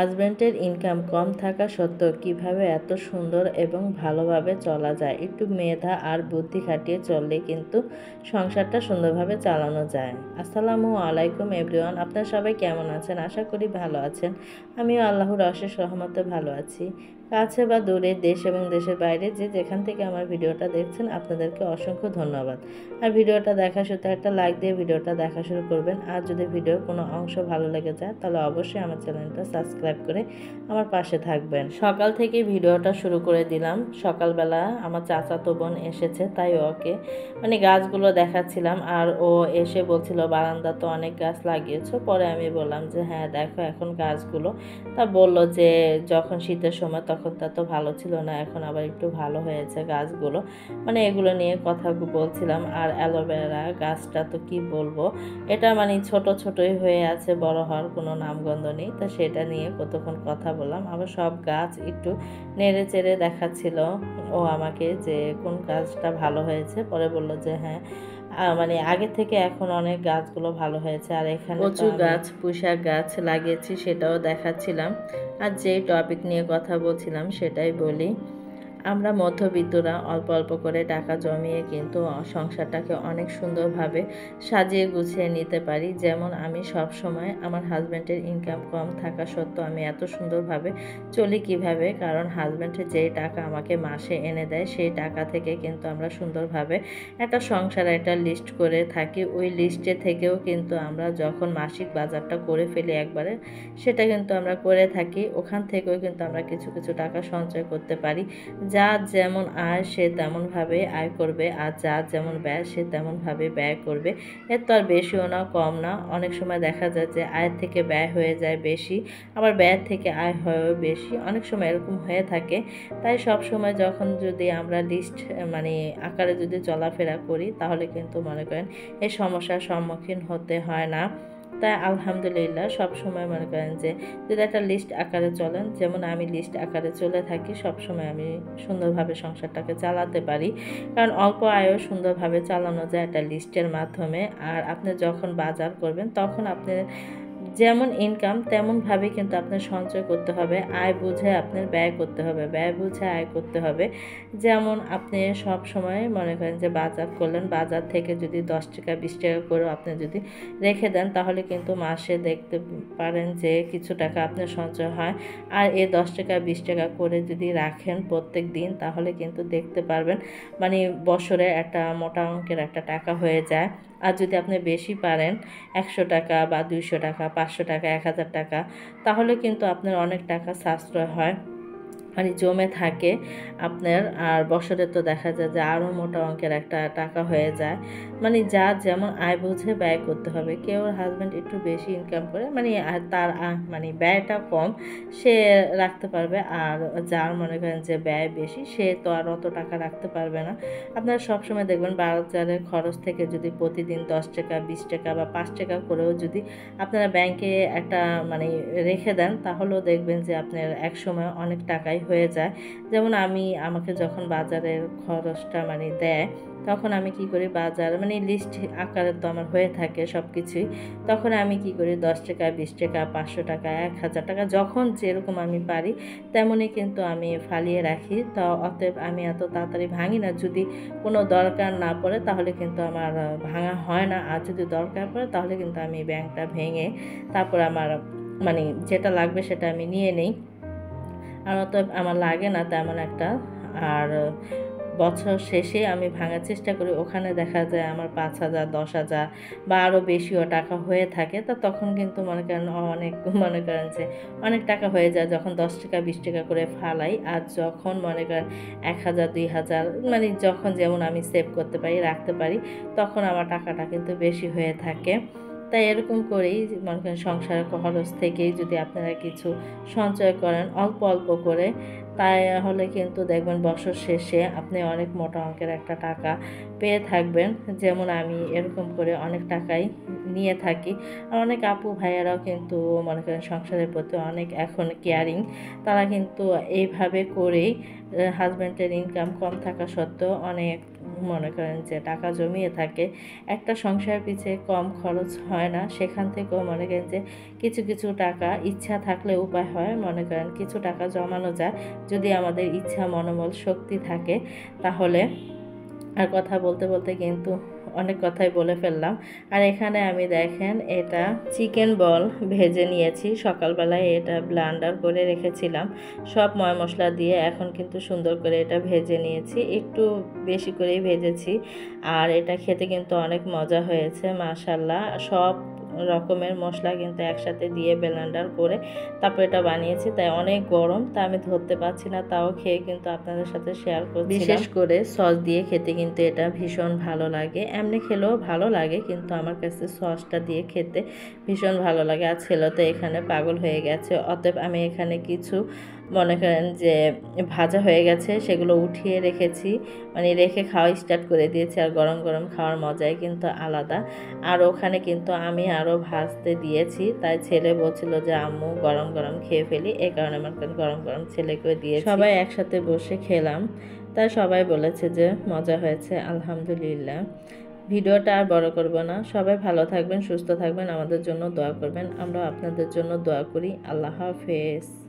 হাজব্যান্ডের ইনকাম কম থাকা সত্ত্বেও কিভাবে এত সুন্দর এবং ভালোভাবে চলা যায়, একটু মেধা আর বুদ্ধি খাটিয়ে চললে কিন্তু সংসারটা সুন্দরভাবে চালানো যায়। আসসালামু আলাইকুম এভরিওয়ান, আপনারা সবাই কেমন আছেন? আশা করি ভালো আছেন। আমিও আল্লাহর অশেষ রহমতে ভালো আছি। কাছে বা দূরে, দেশ এবং দেশের বাইরে যে যেখান থেকে আমার ভিডিওটা দেখছেন আপনাদেরকে অসংখ্য ধন্যবাদ। আর ভিডিওটা দেখা শুরুতে একটা লাইক দিয়ে ভিডিওটা দেখা শুরু করবেন। আর যদি ভিডিওর কোনো অংশ ভালো লেগে যায় তাহলে অবশ্যই আমার চ্যানেলটা সাবস্ক্রাইব করে আমার পাশে থাকবেন। সকাল থেকে ভিডিওটা শুরু করে দিলাম। সকালবেলা আমার চাচাতো বোন এসেছে, তাই ওকে গাছগুলো দেখাচ্ছিলাম। আর ও এসে বলছিল বারান্দা তো অনেক গাছ লাগিয়েছো। পরে আমি বললাম যে হ্যাঁ দেখো এখন গাছগুলো, তা বলল যে যখন শীতের সময় তখন তা তো ভালো ছিল না, এখন আবার একটু ভালো হয়েছে গাছগুলো। এগুলো নিয়ে কথা বলছিলাম। আর অ্যালোভেরা গাছটা তো কি বলবো, এটা ছোট ছোটই হয়ে আছে, বড় হওয়ার কোনো নামগন্ধ নেই। তা সেটা নিয়ে কতক্ষণ কথা বললাম। আবার সব গাছ একটু নেড়ে চেড়ে দেখাচ্ছিল ও আমাকে যে কোন গাছটা ভালো হয়েছে। পরে বলল যে হ্যাঁ আগে থেকে এখন অনেক গাছগুলো ভালো হয়েছে। আর এখানে কচু গাছ, পুঁইশাক গাছ লাগিয়েছি, সেটাও দেখাচ্ছিলাম। আর যেই টপিক নিয়ে কথা বলছিলাম সেটাই বলি। আমরা মধ্যবিত্তরা অল্প অল্প করে টাকা জমিয়ে কিন্তু সংসারটাকে অনেক সুন্দরভাবে সাজিয়ে গুছিয়ে নিতে পারি। যেমন আমি সব সময় আমার হাজব্যান্ডের ইনকাম কম থাকা সত্ত্বেও আমি এত সুন্দরভাবে চলি কিভাবে, কারণ হাজব্যান্ডের যেই টাকা আমাকে মাসে এনে দেয় সেই টাকা থেকে কিন্তু আমরা সুন্দরভাবে একটা সংসার একটা লিস্ট করে থাকি। ওই লিস্টে থেকেও কিন্তু আমরা যখন মাসিক বাজারটা করে ফেলি একবারে, সেটা কিন্তু আমরা করে থাকি। ওখান থেকেও কিন্তু আমরা কিছু কিছু টাকা সঞ্চয় করতে পারি। যার যেমন আয় সে তেমনভাবে আয় করবে, আর যার যেমন ব্যয় সে তেমনভাবে ব্যয় করবে। এর তো আর বেশিও না কম না। অনেক সময় দেখা যায় যে আয়ের থেকে ব্যয় হয়ে যায় বেশি, আবার ব্যয়ের থেকে আয় হয়েও বেশি, অনেক সময় এরকম হয়ে থাকে। তাই সব সময় যখন যদি আমরা লিস্ট আকারে যদি চলাফেরা করি তাহলে কিন্তু মনে করেন এই সমস্যার সম্মুখীন হতে হয় না। তাই আলহামদুলিল্লাহ সব সময় মনে করেন যে যদি একটা লিস্ট আকারে চলেন, যেমন আমি লিস্ট আকারে চলে থাকি, সব সময় আমি সুন্দরভাবে সংসারটাকে চালাতে পারি। কারণ অল্প আয়ও সুন্দরভাবে চালানো যায় একটা লিস্টের মাধ্যমে। আর আপনি যখন বাজার করবেন তখন আপনি যেমন ইনকাম তেমনভাবে কিন্তু আপনার সঞ্চয় করতে হবে। আয় বুঝে আপনার ব্যয় করতে হবে, ব্যয় বুঝে আয় করতে হবে। যেমন আপনি সব সময় মনে করেন যে বাজার করলেন, বাজার থেকে যদি 10 টাকা 20 টাকা করে আপনি যদি রেখে দেন তাহলে কিন্তু মাসে দেখতে পারেন যে কিছু টাকা আপনার সঞ্চয় হয়। আর এই 10 টাকা 20 টাকা করে যদি রাখেন প্রত্যেক দিন তাহলে কিন্তু দেখতে পারবেন বছরে একটা মোটা অঙ্কের একটা টাকা হয়ে যায়। আর যদি আপনি বেশি পারেন 100 টাকা বা 200 টাকা, 500 টাকা, 1000 টাকা, তাহলে কিন্তু আপনার অনেক টাকা সাশ্রয় হয়, জমে থাকে আপনার। আর বছরে তো দেখা যায় যে আরও মোটা অঙ্কের একটা টাকা হয়ে যায়। যার যেমন আয় বুঝে ব্যয় করতে হবে। কেউ হাজব্যান্ড একটু বেশি ইনকাম করে তার ব্যয়টা কম, সে রাখতে পারবে। আর যার মনে করেন যে ব্যয় বেশি সে তো আর অত টাকা রাখতে পারবে না। আপনারা সবসময় দেখবেন বাজারের খরচ থেকে যদি প্রতিদিন 10 টাকা 20 টাকা বা 5 টাকা করেও যদি আপনারা ব্যাংকে একটা রেখে দেন তাহলেও দেখবেন যে আপনার এক সময় অনেক টাকাই হয়ে যায়। যেমন আমাকে যখন বাজারের খরচটা দেয় তখন আমি কি করি, বাজার লিস্ট আকারে তো আমার হয়ে থাকে সব কিছুই। তখন আমি কি করি 10 টাকা 20 টাকা 500 টাকা 1000 টাকা যখন যেরকম আমি পারি তেমনই কিন্তু আমি ফালিয়ে রাখি। তো অতএব আমি এত তাড়াতাড়ি ভাঙি না। যদি কোনো দরকার না পড়ে তাহলে কিন্তু আমার ভাঙা হয় না। আর যদি দরকার পড়ে তাহলে কিন্তু আমি ব্যাংকটা ভেঙে তারপর আমার যেটা লাগবে সেটা আমি নিয়ে নেই। আর অতএব আমার লাগে না তেমন একটা। আর বছর শেষে আমি ভাঙার চেষ্টা করি, ওখানে দেখা যায় আমার 5,000 10,000 বা আরও বেশিও টাকা হয়ে থাকে। তা তখন কিন্তু মনে করেন যে অনেক টাকা হয়ে যায় যখন 10 টাকা 20 টাকা করে ফালাই। আর যখন মনে করেন 1,000 2,000 যখন যেমন আমি সেভ করতে পারি রাখতে পারি তখন আমার টাকাটা কিন্তু বেশি হয়ে থাকে। তাই এরকম করেই মনে করেন সংসারের খরচ থেকেই যদি আপনারা কিছু সঞ্চয় করেন অল্প অল্প করে, তাহলে কিন্তু দেখবেন বছর শেষে আপনি অনেক মোটা অঙ্কের একটা টাকা পেয়ে থাকবেন। যেমন আমি এরকম করে অনেক টাকাই নিয়ে থাকি। আর অনেক আপু ভাইয়ারাও কিন্তু মনে করেন সংসারের প্রতি অনেক এখন কেয়ারিং। তারা কিন্তু এইভাবে করেই হাজব্যান্ডের ইনকাম কম থাকা সত্ত্বেও অনেক মনে করেন যে টাকা জমিয়ে থাকে, একটা সংসার পিছে কম খরচ হয় না। সেখান থেকেও মনে করেন যে কিছু কিছু টাকা ইচ্ছা থাকলে উপায় হয়, মনে করেন কিছু টাকা জমানো যায় যদি আমাদের ইচ্ছা মনোবল শক্তি থাকে তাহলে। আর কথা বলতে বলতে কিন্তু অনেক কথাই বলে ফেললাম। আর এখানে আমি দেখেন এটা চিকেন বল ভেজে নিয়েছি, সকালবেলায় এটা ব্লেন্ডার করে রেখেছিলাম সব ময় মশলা দিয়ে। এখন কিন্তু সুন্দর করে এটা ভেজে নিয়েছি, একটু বেশি করেই ভেজেছি। আর এটা খেতে কিন্তু অনেক মজা হয়েছে মাশাআল্লাহ। সব রকমের মশলা কিন্তু একসাথে দিয়ে ব্লেন্ডার করে তারপর এটা বানিয়েছি, তাই অনেক গরম, তা আমি ধরতে পারছি না, তাও খেয়ে কিন্তু আপনাদের সাথে শেয়ার করছি। বিশেষ করে সস দিয়ে খেতে কিন্তু এটা ভীষণ ভালো লাগে, এমনি খেলেও ভালো লাগে, কিন্তু আমার কাছে সসটা দিয়ে খেতে ভীষণ ভালো লাগে। আর ছেলে তো এখানে পাগল হয়ে গেছে, অতএব আমি এখানে কিছু মনে করেন যে ভাজা হয়ে গেছে সেগুলো উঠিয়ে রেখেছি, মানে রেখে খাওয়া স্টার্ট করে দিয়েছি। আর গরম গরম খাওয়ার মজাই কিন্তু আলাদা। আর ওখানে কিন্তু আমি আরও ভাজতে দিয়েছি, তাই ছেলে বলছিল যে আম্মু গরম গরম খেয়ে ফেলি, এই কারণে আমার গরম গরম ছেলেকে দিয়েছি। সবাই একসাথে বসে খেলাম, তাই সবাই বলেছে যে মজা হয়েছে, আলহামদুলিল্লাহ। ভিডিওটা আর বড় করব না, সবাই ভালো থাকবেন, সুস্থ থাকবেন, আমাদের জন্য দোয়া করবেন, আমরা আপনাদের জন্য দোয়া করি। আল্লাহ হাফেজ।